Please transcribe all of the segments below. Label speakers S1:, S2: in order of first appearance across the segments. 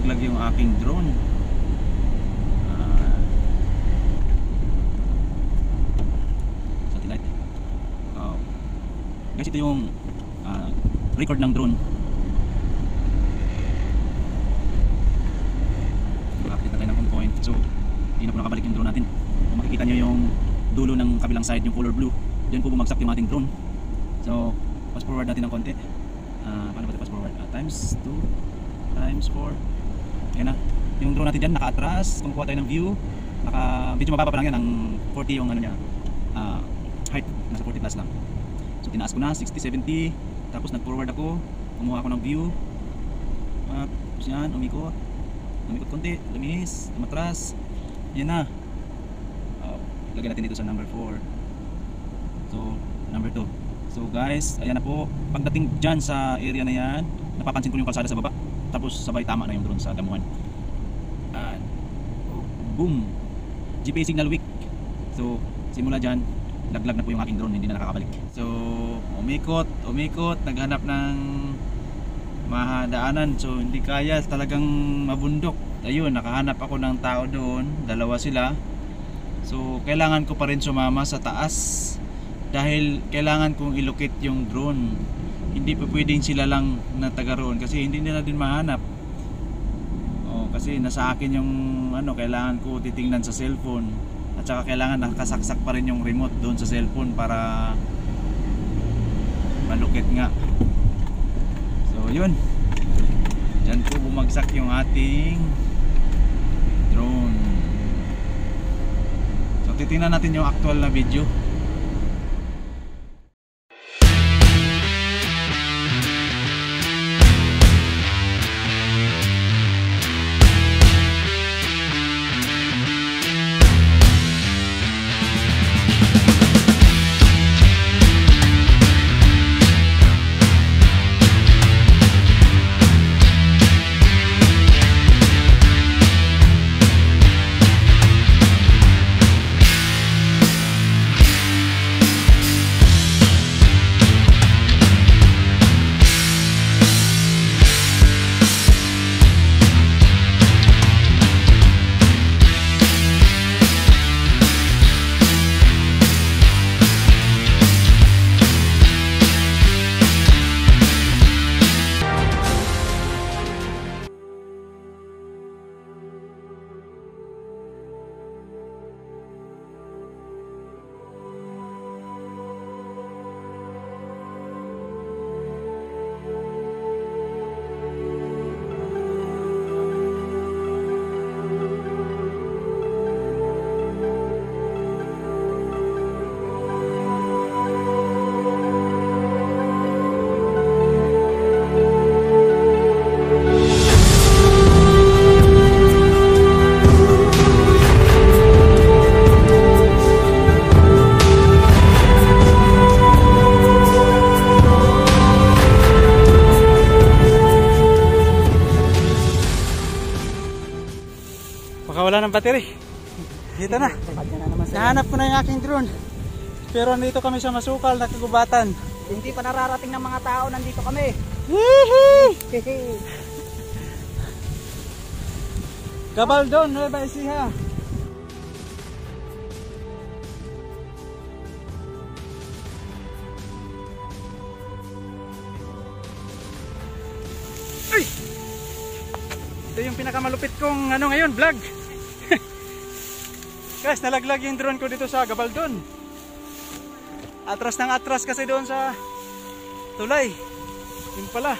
S1: nalaglag yung aking drone. Satellite. Guys, ito yung record ng drone. Makakita tayo ng home point. So hindi na po nakabalik yung drone natin. Kung makikita nyo yung dulo ng kabilang side, yung color blue, diyan po bumagsak yung ating drone. So fast forward natin ng konti. Paano ba ito fast forward? Times 2 times 4. Ayan na, yung drone natin dyan naka-atras. Kumukuha tayo ng view, medyo mababa pa lang yan, ng 40 yung ano niya, height, nasa 40 plus lang. So tinaas ko na 60, 70. Tapos nag-forward ako, kumuha ako ng view. Tapos yan, umikot konti, lumis, tumatras. Yan na. Lagyan natin dito sa number 4. So number 2. So guys, ayan na po. Pagdating dyan sa area na yan, napapansin ko yung kalsada sa baba. Tapos sabay tama na yung drone sa damuhan. Boom! GPS signal weak. So simula dyan, laglag na po yung aking drone, hindi na nakakabalik. So umikot, naghanap ng mahadaanan. So hindi kaya, talagang mabundok. Ayun, nakahanap ako ng tao doon, dalawa sila. So kailangan ko pa rin sumama sa taas dahil kailangan kong ilocate yung drone. Hindi pa pwedeng sila lang na taga roon kasi hindi nila din mahanap. Kasi nasa akin yung kailangan ko titingnan sa cellphone. At saka kailangan nakasaksak pa rin yung remote doon sa cellphone para malukit nga. So yun, dyan po bumagsak yung ating drone. So titingnan natin yung actual na video. Wala ng battery. Dito na. Nahanap ko na yung aking drone. Pero nandito kami sa masukal na kagubatan.
S2: Hindi pa nararating ng mga tao, nandito kami.
S1: Gabaldon, Nueva Ecija. Ay! Ito yung pinakamalupit kong ngayon, vlog. Guys, nalaglag yung drone ko dito sa Gabaldon. Atras ng atras kasi doon sa tulay. Yun pala.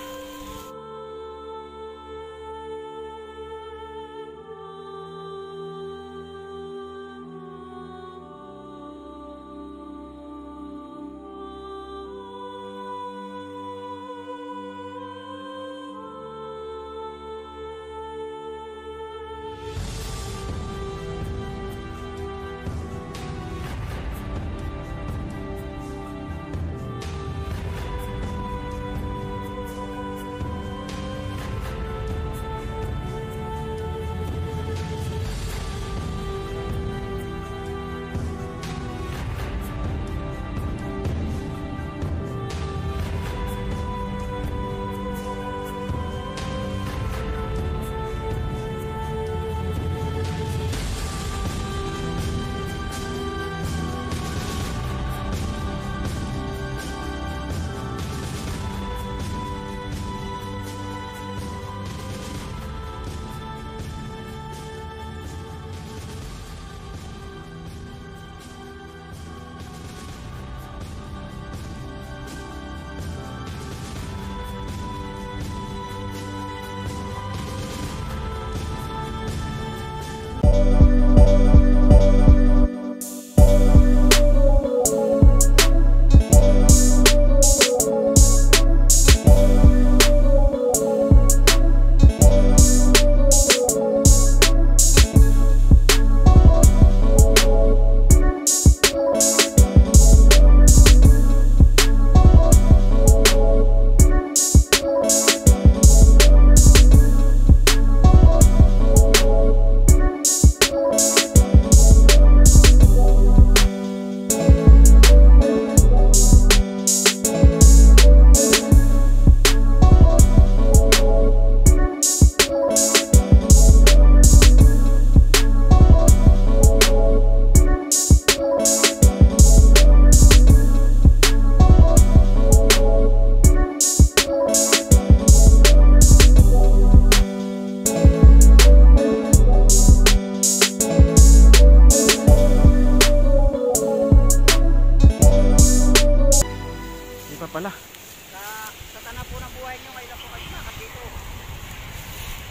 S3: pala.
S2: Sa tanang po ng buhay nyo, ngayon lang po kayo nakat dito.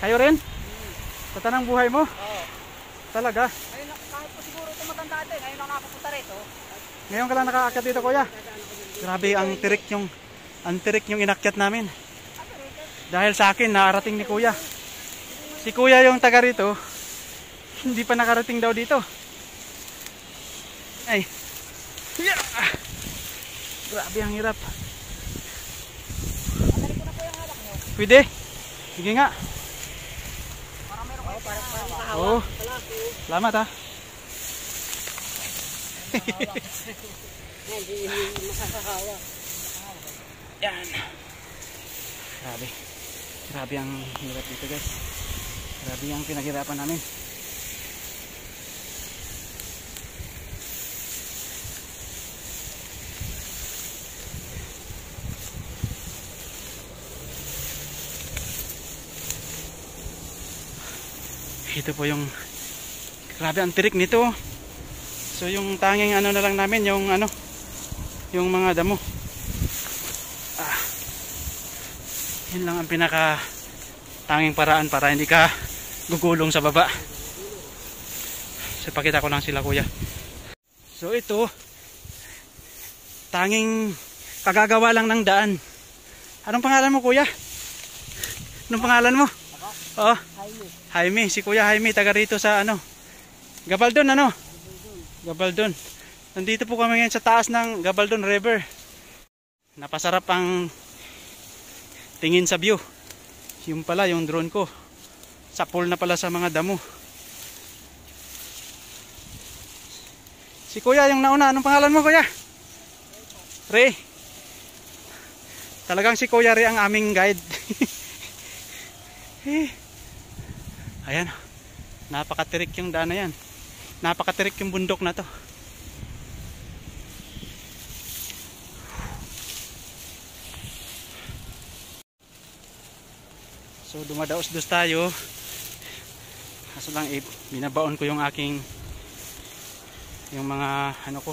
S3: Kayo rin? Sa tanang buhay mo?
S2: Oo.
S3: Talaga?
S2: Ngayon, kahit po siguro tumatanda din, ngayon lang nakapunta rito.
S3: Ngayon ka lang nakaakyat dito, kuya. Grabe, ang tirik yung inakyat namin. Dahil sa akin, nakarating ni kuya. Si kuya yung taga rito, hindi pa nakarating daw dito. Ay. Yeah. Grabe, ang hirap.
S2: Madali ko na po yung halak nyo.
S3: Pwede? Sige nga.
S2: Para meron kayo para makahawa.
S3: Oo. Salamat ha.
S2: Hindi makakahawa.
S3: Yan. Grabe. Grabe ang hirap dito, guys. Grabe ang pinaghirapan namin. Ito po yung grabe ang tirik nito. So yung tanging ano na lang namin, yung ano, yung mga damo. Yun lang ang pinaka tanging paraan para hindi ka gugulong sa baba. So pakita ko lang sila, kuya. So ito, tanging kagagawa lang ng daan. Anong pangalan mo, kuya? Anong pangalan mo? Oh, Jaime, si Kuya Jaime, taga rito sa ano, Gabaldon, ano? Gabaldon. Nandito po kami ngayon sa taas ng Gabaldon River. Napasarap ang tingin sa view. Yung pala, yung drone ko. Sa pool na pala sa mga damo. Si Kuya yung nauna, anong pangalan mo, Kuya? Ray. Talagang si Kuya Ray ang aming guide. Ayan, napakatirik yung daan na yan. Napakatirik yung bundok na to. So dumadaos-dos tayo. Kaso lang binabaon ko yung aking yung mga ano ko,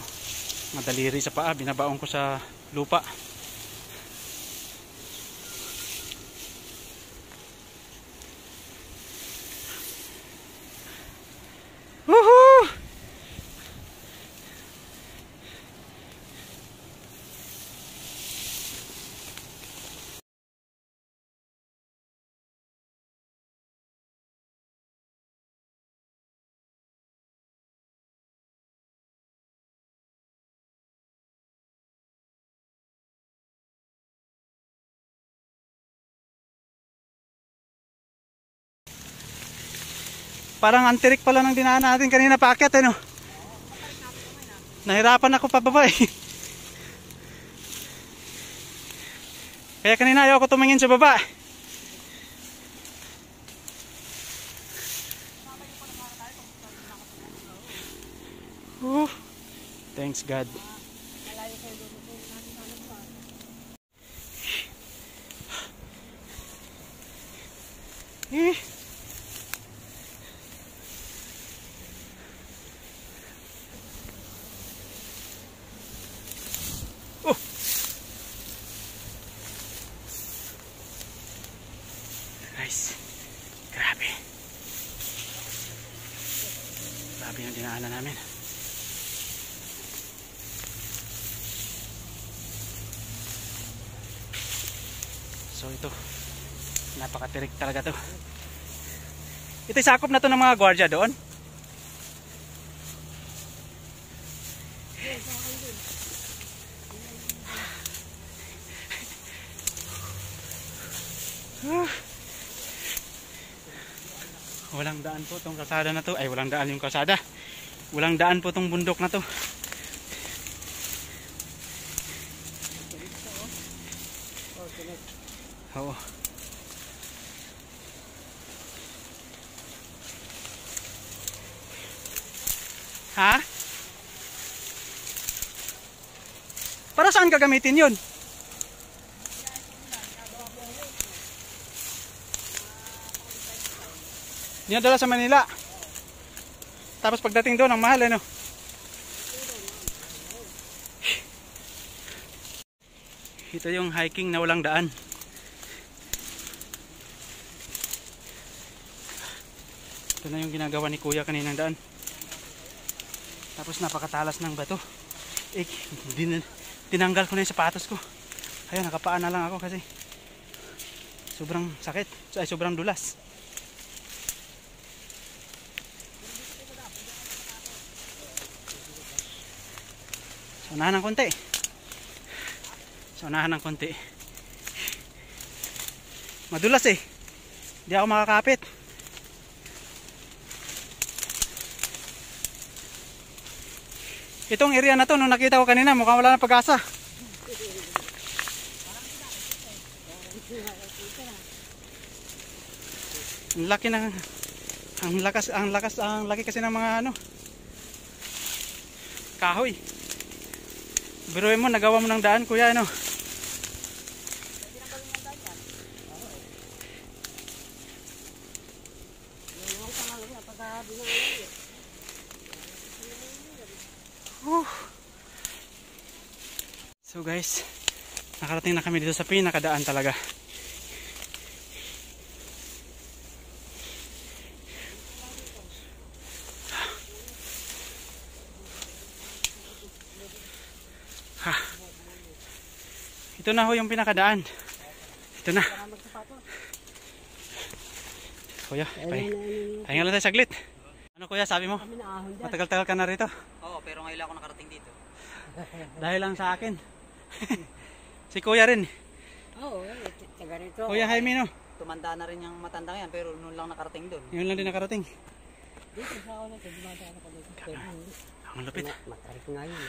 S3: madaliri sa paa, binabaon ko sa lupa. Woohoo! Parang antirik pala ng dinaan natin kanina paakyat, ano? Nahirapan ako pababa eh. Kaya kanina ayaw ko tumingin sa baba. Thanks God. Guys, grabe. Grabe yung dinaanan namin. So ito, napakatirik talaga to. Ito sakop na to ng mga gwardiya doon. Walang daan po tong kalsada na to. Ay, walang daan yung kalsada. Walang daan po tong bundok na to. Oo. Ha? Para saan gagamitin yun? Dinadala sa Manila. Tapos pagdating doon, ang mahal, ano? Ito yung hiking na walang daan. Ito na yung ginagawa ni Kuya kaninang daan. Tapos napakatalas ng bato. Tinanggal ko na yung sapatos ko. Ayun, nakapaan na lang ako kasi sobrang sakit. Ay, sobrang dulas. So, unahan ng konti. Unahan ng konti. Madulas eh. Hindi ako makakapit. Itong area na to, nung nakita ko kanina, mukhang wala na pag-asa. Ang laki ng ang laki kasi ng mga ano kahoy. Biruin mo, nagawa mo ng daan, Kuya, ano? So guys, nakarating na kami dito sa pinakadaan talaga. Ito na ho yung pinakadaan. Ito na. Kuya, pahinga lang tayo saglit. Ano Kuya, sabi mo? Matagal-tagal ka na rito.
S2: Oo, pero ngayon lang ako nakarating dito.
S3: Dahil lang sa akin. Si Kuya rin.
S2: Oo, taga rito.
S3: Kuya Jaime, no?
S2: Tumanda na rin yung matanda yan, pero noon lang nakarating doon.
S3: Yun lang din nakarating.
S2: Dito sa ako na, dumada ako dito.
S3: Ang lupit.
S2: Matarik nga yun.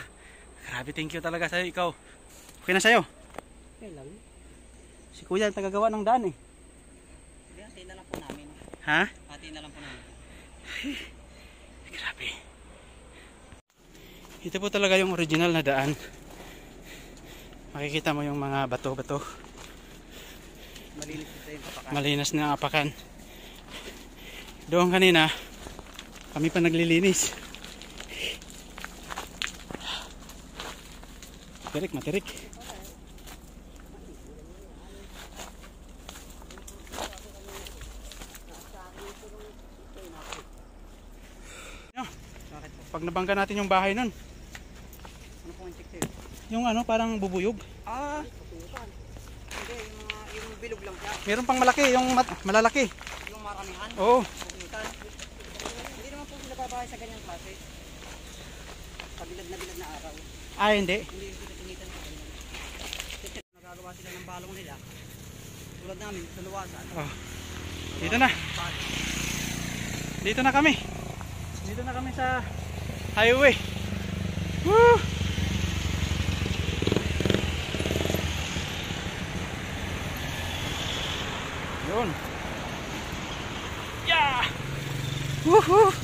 S3: Grabe, thank you talaga sa'yo. Ikaw, okay na sa'yo?
S2: Okay lang.
S3: Si Kuya ang tagagawa ng daan eh.
S2: Hatiin na lang po namin.
S3: Ha?
S2: Hatiin na lang po namin.
S3: Grabe. Ito po talaga yung original na daan. Makikita mo yung mga bato-bato.
S2: Malinis ito yung papakan.
S3: Malinis na ang apakan. Doon kanina, kami pa naglilinis. Matirik. Pag nabangga natin yung bahay nun,
S2: Ano po yung tiktik?
S3: yung ano, parang bubuyog.
S2: Ah! Hindi, yung bilog lang siya.
S3: Meron pang malaki, yung malalaki.
S2: Yung maramihan.
S3: Oo.
S2: Pupuntan. Hindi naman po sila babahay sa ganyang klase. Sa bilad na araw.
S3: Ah, hindi.
S2: Hindi sila tinitan sa ganyan. Kasi nagagawa sila ng balong nila. Tulad namin, sa luwasan.
S3: Oh. Dito na. Dito na kami. Dito na kami sa highway. Woo! Yun. Yeah! Woohoo!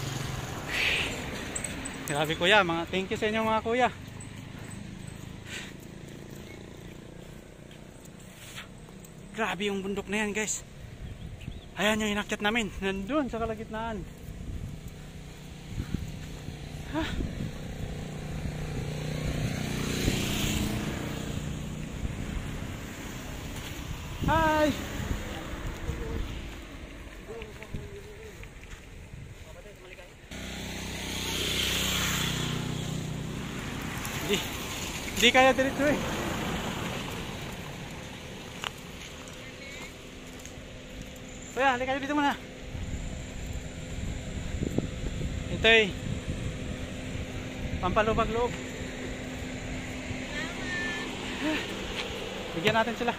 S3: Grabe Kuya, thank you sa inyo mga Kuya. Grabe yung bundok na yan guys. Ayan yung inakyat namin. Nandun sa kalagitnaan. Hi! Di kaya diretso eh. Kuya, halika kayo dito muna. Ito eh. Pampalubag loob. Bigyan natin sila.